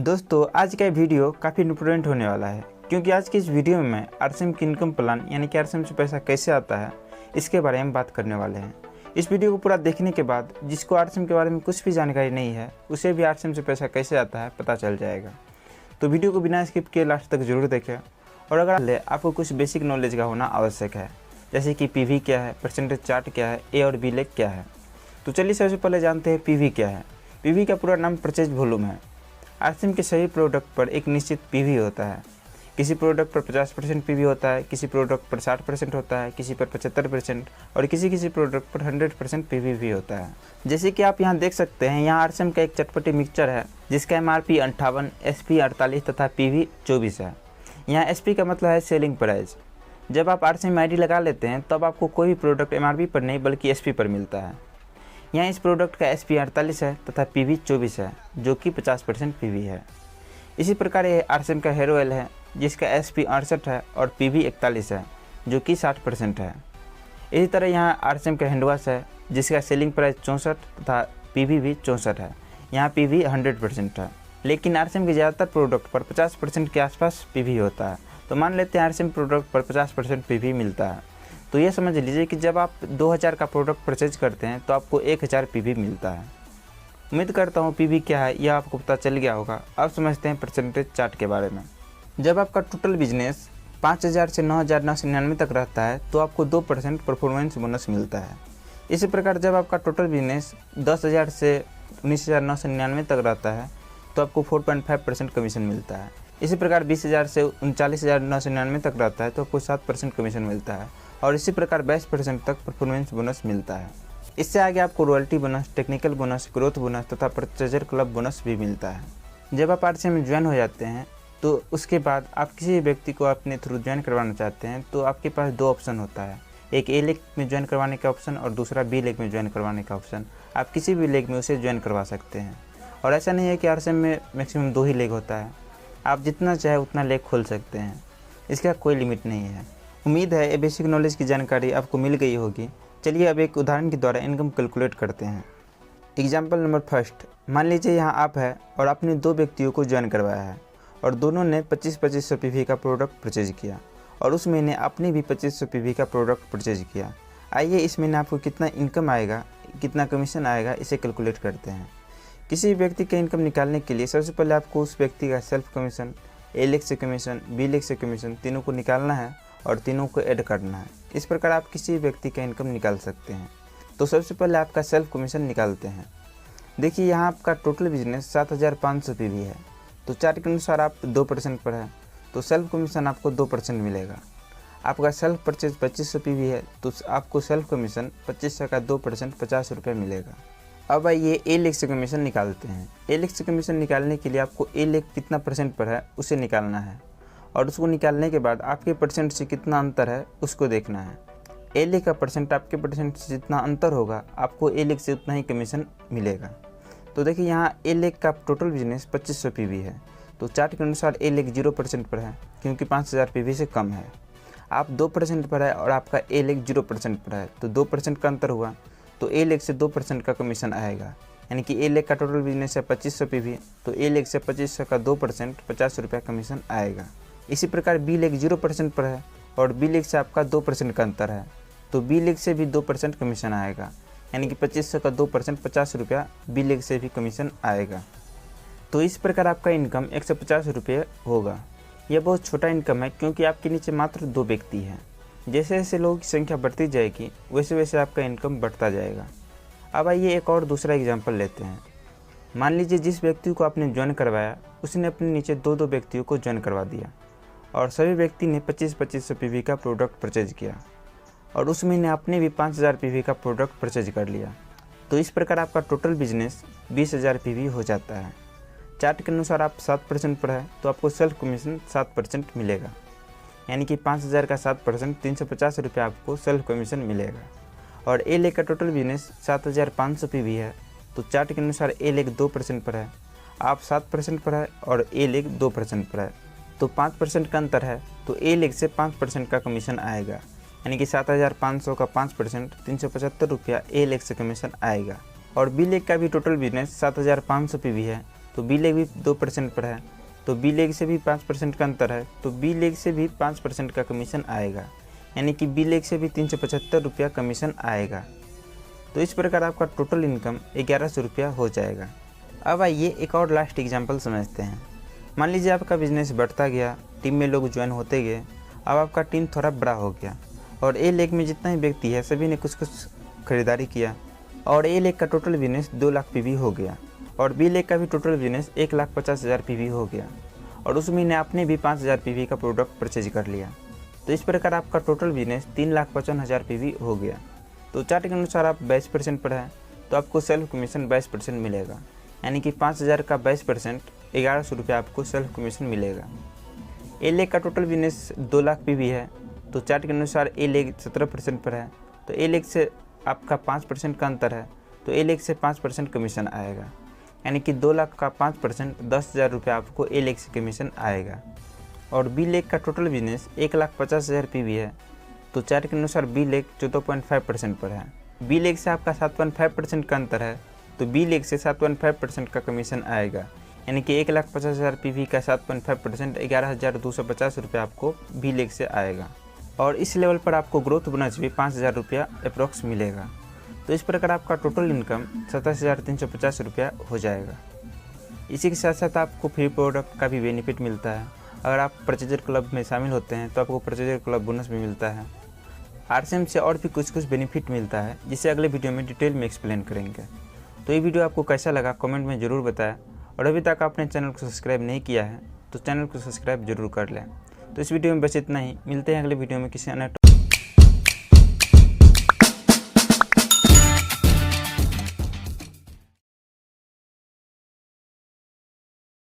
दोस्तों आज का वीडियो काफ़ी इंपॉर्टेंट होने वाला है क्योंकि आज की इस वीडियो में मैं आरसीएम की इनकम प्लान यानी कि आरसीएम से पैसा कैसे आता है इसके बारे में बात करने वाले हैं। इस वीडियो को पूरा देखने के बाद जिसको आरसीएम के बारे में कुछ भी जानकारी नहीं है उसे भी आरसीएम से पैसा कैसे आता है पता चल जाएगा। तो वीडियो को बिना स्किप किए लास्ट तक जरूर देखें। और अगर आपको कुछ बेसिक नॉलेज का होना आवश्यक है, जैसे कि पीवी क्या है, परसेंटेज चार्ट क्या है, ए और बी लेग क्या है। तो चलिए सबसे पहले जानते हैं पीवी क्या है। पीवी का पूरा नाम परचेज वॉल्यूम है। आरसीएम के सभी प्रोडक्ट पर एक निश्चित पीवी होता है। किसी प्रोडक्ट पर 50% पीवी होता है, किसी प्रोडक्ट पर 60% होता है, किसी पर 75% और किसी प्रोडक्ट पर 100% पीवी भी होता है। जैसे कि आप यहाँ देख सकते हैं, यहाँ आरसीएम का एक चटपटी मिक्सचर है जिसका एमआरपी 58, एसपी 48 तथा पीवी 24 है। यहाँ एसपी का मतलब है सेलिंग प्राइस। जब आप आरसीएम आईडी लगा लेते हैं तब आपको कोई भी प्रोडक्ट एमआरपी पर नहीं बल्कि एसपी पर मिलता है। यहाँ इस प्रोडक्ट का एसपी 48 है तथा पीवी 24 है जो कि 50% पीवी है। इसी प्रकार ये आरसीएम का हेयर ऑयल है जिसका एसपी 68 है और पीवी 41 है जो कि 60% है। इसी तरह यहाँ आरसीएम का हैंड वॉश है जिसका सेलिंग प्राइस 64 तथा पीवी भी 64 है। यहाँ पीवी 100% है, लेकिन आरसीएम के ज़्यादातर प्रोडक्ट पर 50% के आसपास पीवी होता है। तो मान लेते हैं आरसीएम प्रोडक्ट पर 50% पीवी मिलता है। तो ये समझ लीजिए कि जब आप 2000 का प्रोडक्ट परचेज करते हैं तो आपको 1000 पीवी मिलता है। उम्मीद करता हूँ पीवी क्या है यह आपको पता चल गया होगा। अब समझते हैं परसेंटेज चार्ट के बारे में। जब आपका टोटल बिजनेस 5000 से 9999 तक रहता है तो आपको 2% परफॉर्मेंस बोनस मिलता है। इसी प्रकार जब आपका टोटल बिजनेस 10000 से 19999 तक रहता है तो आपको 4.5% कमीशन मिलता है। इसी प्रकार 20000 से 39999 तक रहता है तो आपको 7% कमीशन मिलता है। और इसी प्रकार 22% तक परफॉर्मेंस बोनस मिलता है। इससे आगे आपको royalty bonus, technical bonus, growth bonus तथा परचेजर क्लब बोनस भी मिलता है। जब आप आरसीएम में ज्वाइन हो जाते हैं तो उसके बाद आप किसी भी व्यक्ति को अपने थ्रू ज्वाइन करवाना चाहते हैं तो आपके पास दो ऑप्शन होता है, एक ए लेग में ज्वाइन करवाने का ऑप्शन और दूसरा बी लेग में ज्वाइन करवाने का ऑप्शन। आप किसी भी लेग में उसे ज्वाइन करवा सकते हैं। और ऐसा नहीं है कि आरसीएम में मैक्सिमम 2 ही लेग होता है, आप जितना चाहे उतना लेग खोल सकते हैं, इसका कोई लिमिट नहीं है। उम्मीद है ये बेसिक नॉलेज की जानकारी आपको मिल गई होगी। चलिए अब एक उदाहरण के द्वारा इनकम कैलकुलेट करते हैं। एग्जाम्पल नंबर फर्स्ट, मान लीजिए यहाँ आप है और आपने 2 व्यक्तियों को ज्वाइन करवाया है और दोनों ने 2500 पीवी का प्रोडक्ट परचेज किया और उस महीने आपने भी 2500 पीवी का प्रोडक्ट परचेज किया। आइए इस महीने आपको कितना इनकम आएगा, कितना कमीशन आएगा, इसे कैलकुलेट करते हैं। किसी व्यक्ति का इनकम निकालने के लिए सबसे पहले आपको उस व्यक्ति का सेल्फ कमीशन, ए लेग से कमीशन, बी लेग से कमीशन तीनों को निकालना है और तीनों को ऐड करना है। इस प्रकार आप किसी व्यक्ति का इनकम निकाल सकते हैं। तो सबसे पहले आपका सेल्फ कमीशन निकालते हैं। देखिए यहाँ आपका टोटल बिजनेस 7500 पीवी है तो चार्ट के अनुसार आप 2% पर है तो सेल्फ कमीशन आपको 2% मिलेगा। आपका सेल्फ परचेज 2500 पीवी है तो आपको सेल्फ कमीशन 2500 का 2% 50 रुपये मिलेगा। अब आइए ए लेग से कमीशन निकालते हैं। ए लेग से कमीशन निकालने के लिए आपको ए लेग कितना परसेंट पर है उसे निकालना है और उसको निकालने के बाद आपके परसेंट से कितना अंतर है उसको देखना है। ए लेग का परसेंट आपके परसेंट से जितना अंतर होगा आपको ए लेग से उतना ही कमीशन मिलेगा। तो देखिए यहाँ ए लेग का टोटल बिजनेस 2500 पीवी है तो चार्ट के अनुसार ए लेग 0% पर है क्योंकि 5000 पीवी से कम है। आप 2% पर है और आपका ए लेग 0% पर है तो 2% का अंतर हुआ तो ए लेग से 2% का कमीशन आएगा। यानी कि ए लेग का टोटल बिजनेस है 2500 पीवी तो ए लेग से 2500 का 2% 50 रुपये कमीशन आएगा। इसी प्रकार बी लेग 0% पर है और बी लेग से आपका 2% का अंतर है तो बी लेग से भी 2% कमीशन आएगा। यानी कि 2500 का 2% 50 रुपया बी लेग से भी कमीशन आएगा। तो इस प्रकार आपका इनकम 150 रुपये होगा। यह बहुत छोटा इनकम है क्योंकि आपके नीचे मात्र 2 व्यक्ति हैं। जैसे जैसे लोगों की संख्या बढ़ती जाएगी वैसे वैसे आपका इनकम बढ़ता जाएगा। अब आइए एक और दूसरा एग्जाम्पल लेते हैं। मान लीजिए जिस व्यक्ति को आपने ज्वाइन करवाया उसने अपने नीचे 2 व्यक्तियों को ज्वाइन करवा दिया और सभी व्यक्ति ने 2500 पीवी का प्रोडक्ट परचेज किया और उस महीने आपने भी 5000 पीवी का प्रोडक्ट परचेज कर लिया। तो इस प्रकार आपका टोटल बिजनेस 20000 पीवी हो जाता है। चार्ट के अनुसार आप 7% पर है तो आपको सेल्फ कमीशन 7% मिलेगा। यानी कि 5000 का 7% 350 रुपये आपको सेल्फ कमीशन मिलेगा। और ए लेग का टोटल बिजनेस 7500 पीवी है तो चार्ट के अनुसार ए लेग 2% पर है, आप 7% पर है और ए लेग 2% पर है तो 5% का अंतर है तो ए लेग से 5% का कमीशन आएगा। यानी कि 7500 का 5% 375 रुपया ए लेग से कमीशन आएगा। और बी लेग का भी टोटल बिजनेस 7500 पीवी है तो बी लेग भी 2% पर है, तो बी लेग से भी 5% का अंतर है, तो बी लेग से भी 5% का कमीशन आएगा, यानी कि बी लेग से भी 375 रुपया कमीशन आएगा। तो इस प्रकार आपका टोटल इनकम 1100 रुपया हो जाएगा। अब आइए एक और लास्ट एग्जाम्पल समझते हैं। मान लीजिए आपका बिजनेस बढ़ता गया, टीम में लोग ज्वाइन होते गए, अब आपका टीम थोड़ा बड़ा हो गया और ए लेग में जितना ही व्यक्ति है सभी ने कुछ कुछ खरीदारी किया और ए लेग का टोटल बिजनेस 2 लाख पीवी हो गया और बी लेग का भी टोटल बिजनेस 1,50,000 पीवी हो गया और उस महीने आपने भी 5,000 पीवी का प्रोडक्ट परचेज कर लिया। तो इस प्रकार आपका टोटल बिजनेस 3,55,000 पीवी हो गया। तो चार्ट के अनुसार आप 22% पर है, तो आपको सेल्फ कमीशन 22% मिलेगा, यानी कि 5,000 का 22% 1100 रुपया आपको सेल्फ कमीशन मिलेगा। ए लेग का टोटल बिजनेस 2 लाख पीवी है, तो चार्ट के अनुसार ए लेग 17% पर है, तो ए लेग से आपका 5% का अंतर है, तो ए लेग से 5% कमीशन आएगा, यानी कि 2 लाख का 5% 10,000 रुपया आपको ए लेग से कमीशन आएगा। और बी लेग का टोटल बिजनेस 1,50,000 पीवी है, तो चार्ट के अनुसार बी लेग 14.5% पर है, बी लेग से आपका 7.5% का अंतर है, तो बी लेग से 7.5% का कमीशन आएगा, यानी कि 1,50,000 पीवी का 7.5% 11,250 रुपये आपको बी लेग से आएगा। और इस लेवल पर आपको ग्रोथ बोनस भी 5,000 रुपया अप्रॉक्स मिलेगा। तो इस प्रकार आपका टोटल इनकम 27,350 रुपया हो जाएगा। इसी के साथ साथ आपको फ्री प्रोडक्ट का भी बेनिफिट मिलता है। अगर आप परचेजर क्लब में शामिल होते हैं तो आपको परचेजर क्लब बोनस भी मिलता है। आरसीएम से और भी कुछ बेनिफिट मिलता है, जिसे अगले वीडियो में डिटेल में एक्सप्लेन करेंगे। तो ये वीडियो आपको कैसा लगा कमेंट में ज़रूर बताएं और अभी तक आपने चैनल को सब्सक्राइब नहीं किया है तो चैनल को सब्सक्राइब जरूर कर लें। तो इस वीडियो में बस इतना ही, मिलते हैं अगले वीडियो में किसी अन्य